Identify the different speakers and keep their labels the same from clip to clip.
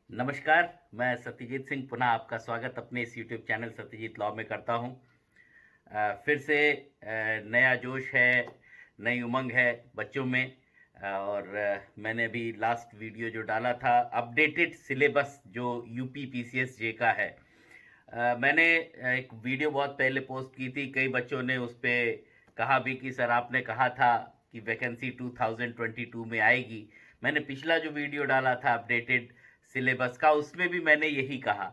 Speaker 1: नमस्कार, मैं सत्यजीत सिंह पुनः आपका स्वागत अपने इस यूट्यूब चैनल सत्यजीत लॉ में करता हूं। फिर से नया जोश है, नई उमंग है बच्चों में। और मैंने भी लास्ट वीडियो जो डाला था अपडेटेड सिलेबस जो यूपी पीसीएस जे का है। मैंने एक वीडियो बहुत पहले पोस्ट की थी, कई बच्चों ने उस पर कहा भी कि सर आपने कहा था कि वैकेंसी 2022 में आएगी। मैंने पिछला जो वीडियो डाला था अपडेटेड सिलेबस का, उसमें भी मैंने यही कहा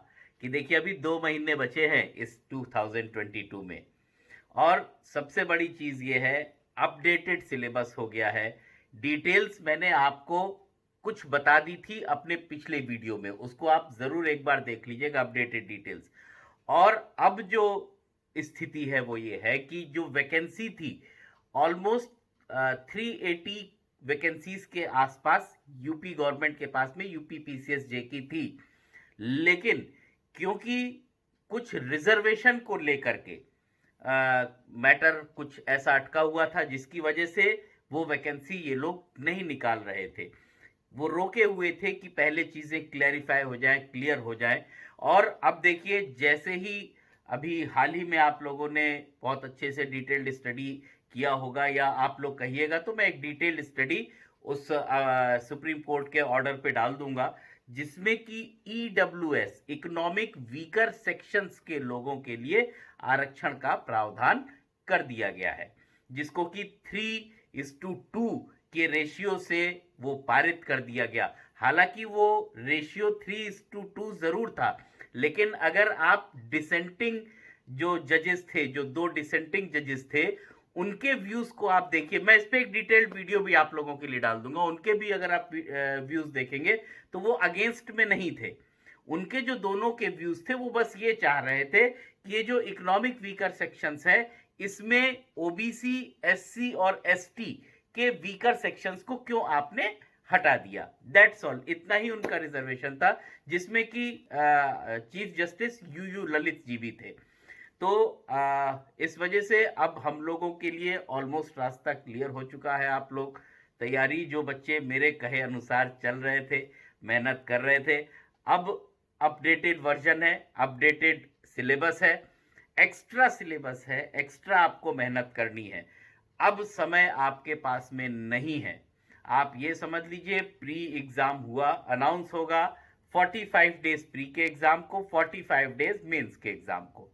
Speaker 1: कि देखिए अभी 2 महीने बचे हैं इस 2022 में। और सबसे बड़ी चीज ये है, अपडेटेड सिलेबस हो गया है। डिटेल्स मैंने आपको कुछ बता दी थी अपने पिछले वीडियो में, उसको आप जरूर एक बार देख लीजिएगा, अपडेटेड डिटेल्स। और अब जो स्थिति है वो ये है कि जो वैकेंसी थी ऑलमोस्ट 380 वैकेंसीज के आसपास यूपी गवर्नमेंट के पास में यूपी पीसीएस जे की थी। लेकिन क्योंकि कुछ रिजर्वेशन को लेकर के मैटर कुछ ऐसा अटका हुआ था जिसकी वजह से वो वैकेंसी ये लोग नहीं निकाल रहे थे। वो रोके हुए थे कि पहले चीजें क्लैरिफाई हो जाए, क्लियर हो जाए। और अब देखिए जैसे ही अभी हाल ही में आप लोगों ने बहुत अच्छे से डिटेल्ड स्टडी किया होगा, या आप लोग कहिएगा तो मैं एक डिटेल्ड स्टडी उस सुप्रीम कोर्ट के ऑर्डर पे डाल दूंगा, जिसमें कि ईडब्ल्यूएस इकोनॉमिक वीकर सेक्शंस के लोगों के लिए आरक्षण का प्रावधान कर दिया गया है, जिसको कि 3:2 के रेशियो से वो पारित कर दिया गया। हालांकि वो रेशियो 3:2 जरूर था, लेकिन अगर आप डिसेंटिंग जो जजेस थे, जो 2 डिसेंटिंग जजेस थे, उनके व्यूज को आप देखिए। मैं इस पे एक डिटेल्ड वीडियो भी आप लोगों के लिए डाल दूंगा, उनके भी अगर आप व्यूज देखेंगे तो वो अगेंस्ट में नहीं थे। उनके जो दोनों के व्यूज थे वो बस ये चाह रहे थे कि ये जो इकोनॉमिक वीकर सेक्शंस है, इसमें ओबीसी, एससी और एसटी के वीकर सेक्शंस को क्यों आपने हटा दिया। दैट्स ऑल, इतना ही उनका रिजर्वेशन था, जिसमें कि chief justice U U Lalit ji भी थे। तो इस वजह से अब हम लोगों के लिए ऑलमोस्ट रास्ता क्लियर हो चुका है। आप लोग तैयारी, जो बच्चे मेरे कहे अनुसार चल रहे थे, मेहनत कर रहे थे, अब अपडेटेड वर्जन है, अपडेटेड सिलेबस है, एक्स्ट्रा सिलेबस है, एक्स्ट्रा आपको मेहनत करनी है। अब समय आपके पास में नहीं है। आप ये समझ लीजिए, प्री एग्जाम हुआ, अनाउंस होगा 45 डेज प्री के एग्जाम को, 45 डेज मेंस के एग्जाम को।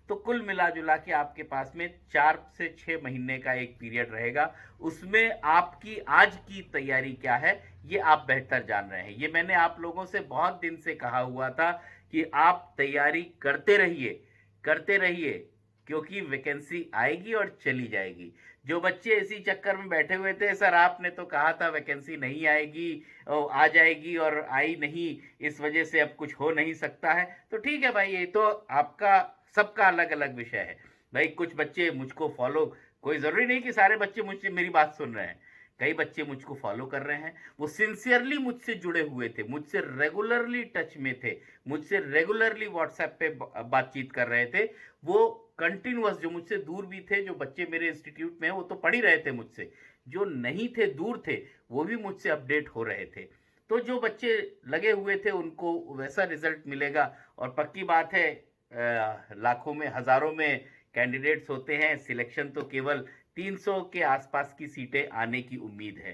Speaker 1: तो कुल मिला जुला के आपके पास में 4 से 6 महीने का एक पीरियड रहेगा। उसमें आपकी आज की तैयारी क्या है ये आप बेहतर जान रहे हैं। ये मैंने आप लोगों से बहुत दिन से कहा हुआ था कि आप तैयारी करते रहिए, करते रहिए, क्योंकि वैकेंसी आएगी और चली जाएगी। जो बच्चे इसी चक्कर में बैठे हुए थे, सर आपने तो कहा था वैकेंसी नहीं आएगी, आ जाएगी और आई नहीं, इस वजह से अब कुछ हो नहीं सकता है, तो ठीक है भाई, ये तो आपका सबका अलग अलग विषय है। भाई कुछ बच्चे मुझको फॉलो, कोई जरूरी नहीं कि सारे बच्चे मुझसे मेरी बात सुन रहे हैं, कई बच्चे मुझको फॉलो कर रहे हैं, वो सिंसियरली मुझसे जुड़े हुए थे, मुझसे रेगुलरली टच में थे, मुझसे रेगुलरली व्हाट्सएप पे बातचीत कर रहे थे। वो कंटिन्यूअस, जो मुझसे दूर भी थे, जो बच्चे मेरे इंस्टीट्यूट में हैं वो तो पढ़ ही रहे थे मुझसे, जो नहीं थे, दूर थे, वो भी मुझसे अपडेट हो रहे थे। तो जो बच्चे लगे हुए थे उनको वैसा रिजल्ट मिलेगा। और पक्की बात है, लाखों में, हजारों में कैंडिडेट्स होते हैं, सिलेक्शन तो केवल 300 के आसपास की सीटें आने की उम्मीद है।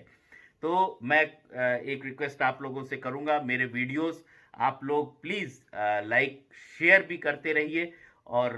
Speaker 1: तो मैं एक रिक्वेस्ट आप लोगों से करूंगा, मेरे वीडियोस आप लोग प्लीज लाइक शेयर भी करते रहिए और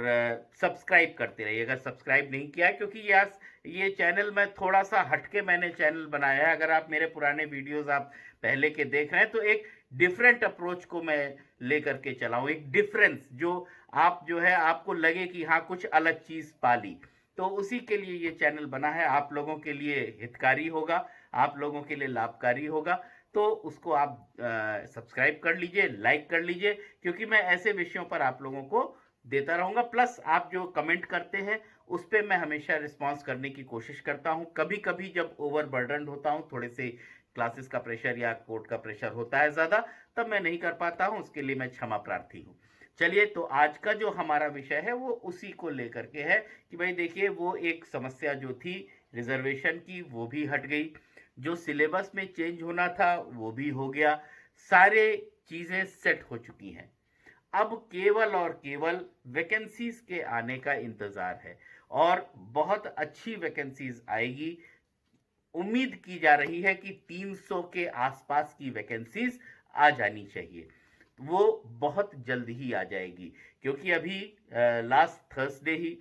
Speaker 1: सब्सक्राइब करते रहिए अगर सब्सक्राइब नहीं किया, क्योंकि यार ये चैनल मैं थोड़ा सा हटके मैंने चैनल बनाया है। अगर आप मेरे पुराने वीडियोस आप पहले के देख रहे हैं तो एक डिफरेंट अप्रोच को मैं लेकर के चलाऊं, एक डिफरेंस जो आप जो है आपको लगे कि हाँ कुछ अलग चीज पाली, तो उसी के लिए ये चैनल बना है। आप लोगों के लिए हितकारी होगा, आप लोगों के लिए लाभकारी होगा, तो उसको आप सब्सक्राइब कर लीजिए, लाइक कर लीजिए, क्योंकि मैं ऐसे विषयों पर आप लोगों को देता रहूंगा। प्लस आप जो कमेंट करते हैं उस पर मैं हमेशा रिस्पॉन्स करने की कोशिश करता हूं। कभी कभी जब ओवरबर्डन होता हूं, थोड़े से क्लासेस का प्रेशर या कोर्ट का प्रेशर होता है ज्यादा, तब मैं नहीं कर पाता हूं, उसके लिए मैं क्षमा प्रार्थी हूं। चलिए, तो आज का जो हमारा विषय है वो उसी को लेकर के है कि भाई देखिए, वो एक समस्या जो थी रिजर्वेशन की वो भी हट गई, जो सिलेबस में चेंज होना था वो भी हो गया। सारे चीज़ें सेट हो चुकी हैं। अब केवल और केवल वैकेंसीज के आने का इंतज़ार है और बहुत अच्छी वैकेंसीज आएगी। उम्मीद की जा रही है कि 300 के आसपास की वैकेंसीज आ जानी चाहिए। वो बहुत जल्द ही आ जाएगी, क्योंकि अभी लास्ट थर्सडे ही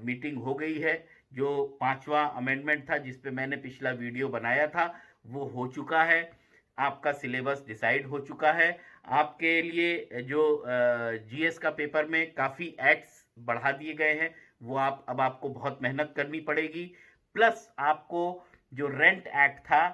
Speaker 1: मीटिंग हो गई है। जो 5वां अमेंडमेंट था जिस पे मैंने पिछला वीडियो बनाया था वो हो चुका है। आपका सिलेबस डिसाइड हो चुका है। आपके लिए जो जीएस का पेपर में काफ़ी एक्ट्स बढ़ा दिए गए हैं, वो अब आपको बहुत मेहनत करनी पड़ेगी। प्लस आपको जो रेंट एक्ट था,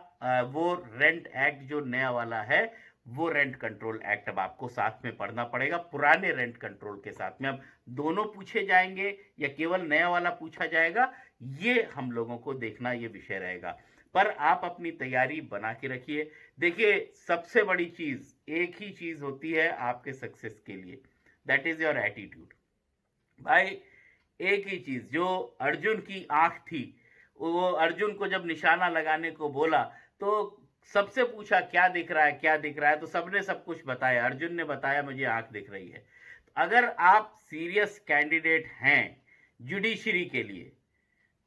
Speaker 1: वो रेंट एक्ट जो नया वाला है, वो रेंट कंट्रोल एक्ट अब आपको साथ में पढ़ना पड़ेगा, पुराने रेंट कंट्रोल के साथ में। अब दोनों पूछे जाएंगे या केवल नया वाला पूछा जाएगा, ये हम लोगों को देखना ये विषय रहेगा। पर आप अपनी तैयारी बना के रखिए। देखिए, सबसे बड़ी चीज एक ही चीज होती है आपके सक्सेस के लिए, दैट इज योर एटीट्यूड। भाई, एक ही चीज, जो अर्जुन की आंख थी, वो अर्जुन को जब निशाना लगाने को बोला तो सबसे पूछा क्या दिख रहा है, क्या दिख रहा है, तो सबने सब कुछ बताया। अर्जुन ने बताया मुझे आंख दिख रही है। अगर आप सीरियस कैंडिडेट हैं जुडिशरी के लिए,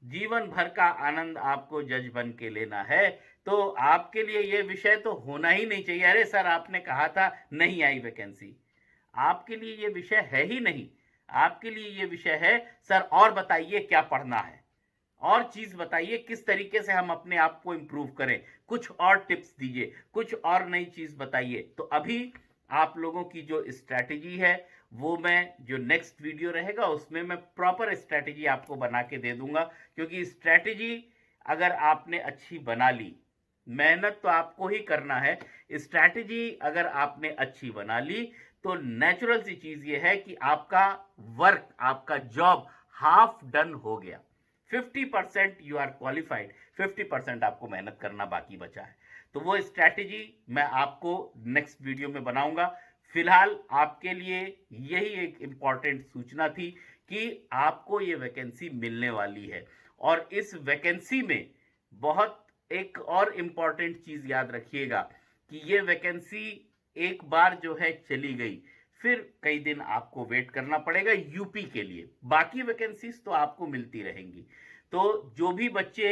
Speaker 1: जीवन भर का आनंद आपको जज बन के लेना है, तो आपके लिए यह विषय तो होना ही नहीं चाहिए। अरे सर, आपने कहा था नहीं आई वैकेंसी। आपके लिए यह विषय है ही नहीं। आपके लिए यह विषय है, सर और बताइए क्या पढ़ना है, और चीज बताइए किस तरीके से हम अपने आप को इंप्रूव करें, कुछ और टिप्स दीजिए, कुछ और नई चीज बताइए। तो अभी आप लोगों की जो स्ट्रैटेजी है, वो मैं जो नेक्स्ट वीडियो रहेगा उसमें मैं प्रॉपर स्ट्रैटेजी आपको बना के दे दूंगा। क्योंकि स्ट्रैटेजी अगर आपने अच्छी बना ली, मेहनत तो आपको ही करना है, स्ट्रैटेजी अगर आपने अच्छी बना ली तो नेचुरल सी चीज ये है कि आपका वर्क, आपका जॉब हाफ डन हो गया। 50% यू आर क्वालिफाइड, 50% आपको मेहनत करना बाकी बचा है। तो वो स्ट्रैटेजी मैं आपको नेक्स्ट वीडियो में बनाऊंगा। फिलहाल आपके लिए यही एक इंपॉर्टेंट सूचना थी कि आपको ये वैकेंसी मिलने वाली है। और इस वैकेंसी में बहुत एक और इंपॉर्टेंट चीज याद रखिएगा कि ये वैकेंसी एक बार जो है चली गई, फिर कई दिन आपको वेट करना पड़ेगा यूपी के लिए। बाकी वैकेंसीज तो आपको मिलती रहेंगी। तो जो भी बच्चे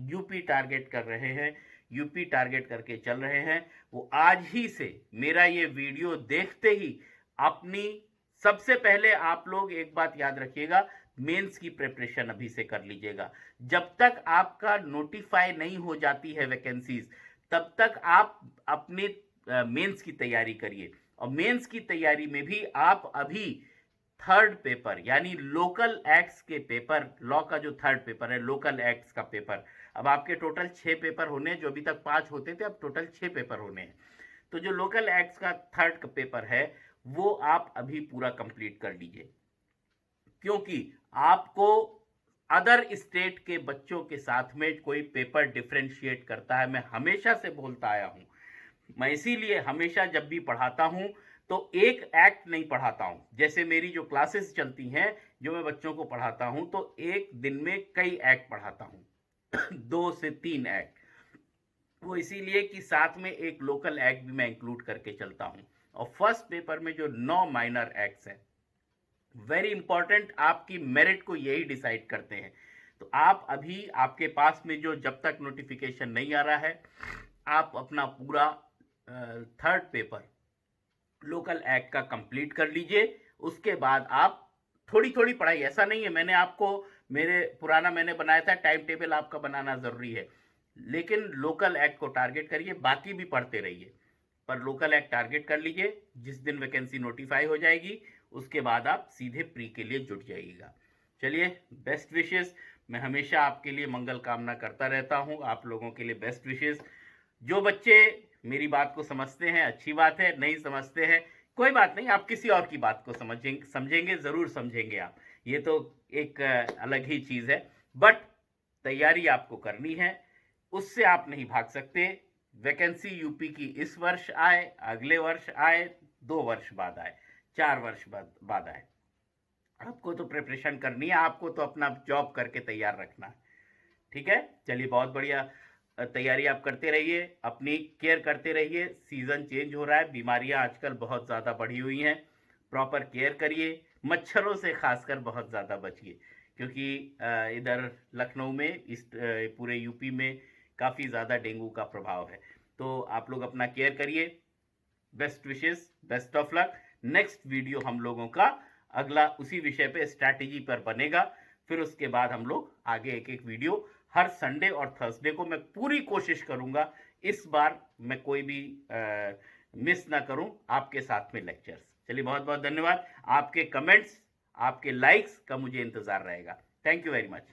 Speaker 1: यूपी टारगेट कर रहे हैं, यूपी टारगेट करके चल रहे हैं, वो आज ही से मेरा ये वीडियो देखते ही अपनी, सबसे पहले आप लोग एक बात याद रखिएगा, मेंस की प्रिपरेशन अभी से कर लीजिएगा। जब तक आपका नोटिफाई नहीं हो जाती है वैकेंसीज, तब तक आप अपने मेंस की तैयारी करिए। और मेंस की तैयारी में भी आप अभी थर्ड पेपर यानी लोकल एक्ट्स के पेपर, लॉ का जो थर्ड पेपर है, लोकल एक्ट्स का पेपर, अब आपके टोटल 6 पेपर होने हैं। जो अभी तक 5 होते थे, अब टोटल 6 पेपर होने हैं। तो जो लोकल एक्ट्स का थर्ड पेपर है, वो आप अभी पूरा कंप्लीट कर लीजिए। क्योंकि आपको अदर स्टेट के बच्चों के साथ में कोई पेपर डिफरेंशिएट करता है, मैं हमेशा से बोलता आया हूं। मैं इसीलिए हमेशा जब भी पढ़ाता हूं तो एक एक्ट नहीं पढ़ाता हूं। जैसे मेरी जो क्लासेस चलती हैं, जो मैं बच्चों को पढ़ाता हूं, तो एक दिन में कई एक्ट पढ़ाता हूं 2 से 3 एक्ट। वो इसीलिए कि साथ में एक लोकल एक्ट भी मैं इंक्लूड करके चलता हूं। और फर्स्ट पेपर में जो 9 माइनर एक्ट्स हैं, वेरी इंपॉर्टेंट, आपकी मेरिट को यही डिसाइड करते हैं। तो आप अभी, आपके पास में जो जब तक नोटिफिकेशन नहीं आ रहा है, आप अपना पूरा थर्ड पेपर लोकल एक्ट का कंप्लीट कर लीजिए। उसके बाद आप थोड़ी थोड़ी पढ़ाई, ऐसा नहीं है, मैंने आपको मेरे पुराना मैंने बनाया था टाइम टेबल, आपका बनाना जरूरी है, लेकिन लोकल एक्ट को टारगेट करिए, बाकी भी पढ़ते रहिए। पर लोकल एक्ट टारगेट कर लीजिए। जिस दिन वैकेंसी नोटिफाई हो जाएगी उसके बाद आप सीधे प्री के लिए जुट जाइएगा। चलिए, बेस्ट विशेस। मैं हमेशा आपके लिए मंगल कामना करता रहता हूं। आप लोगों के लिए बेस्ट विशेस। जो बच्चे मेरी बात को समझते हैं अच्छी बात है, नहीं समझते हैं कोई बात नहीं, आप किसी और की बात को समझेंगे जरूर समझेंगे आप, ये तो एक अलग ही चीज है। बट तैयारी आपको करनी है, उससे आप नहीं भाग सकते। वैकेंसी यूपी की इस वर्ष आए, अगले वर्ष आए, 2 वर्ष बाद आए, 4 वर्ष बाद आए, आपको तो प्रिपरेशन करनी है, आपको तो अपना जॉब करके तैयार रखना है। ठीक है, चलिए, बहुत बढ़िया। तैयारी आप करते रहिए, अपनी केयर करते रहिए। सीज़न चेंज हो रहा है, बीमारियां आजकल बहुत ज़्यादा बढ़ी हुई हैं। प्रॉपर केयर करिए, मच्छरों से खासकर बहुत ज़्यादा बचिए, क्योंकि इधर लखनऊ में पूरे यूपी में काफ़ी ज़्यादा डेंगू का प्रभाव है। तो आप लोग अपना केयर करिए। Best wishes, best of luck. Next video हम लोगों का अगला उसी विषय पे स्ट्रैटेजी पर बनेगा। फिर उसके बाद हम लोग आगे एक एक वीडियो हर संडे और थर्सडे को मैं पूरी कोशिश करूंगा इस बार मैं कोई भी मिस ना करूं आपके साथ में लेक्चर्स। चलिए, बहुत बहुत धन्यवाद। आपके कमेंट्स, आपके लाइक्स का मुझे इंतजार रहेगा। Thank you very much.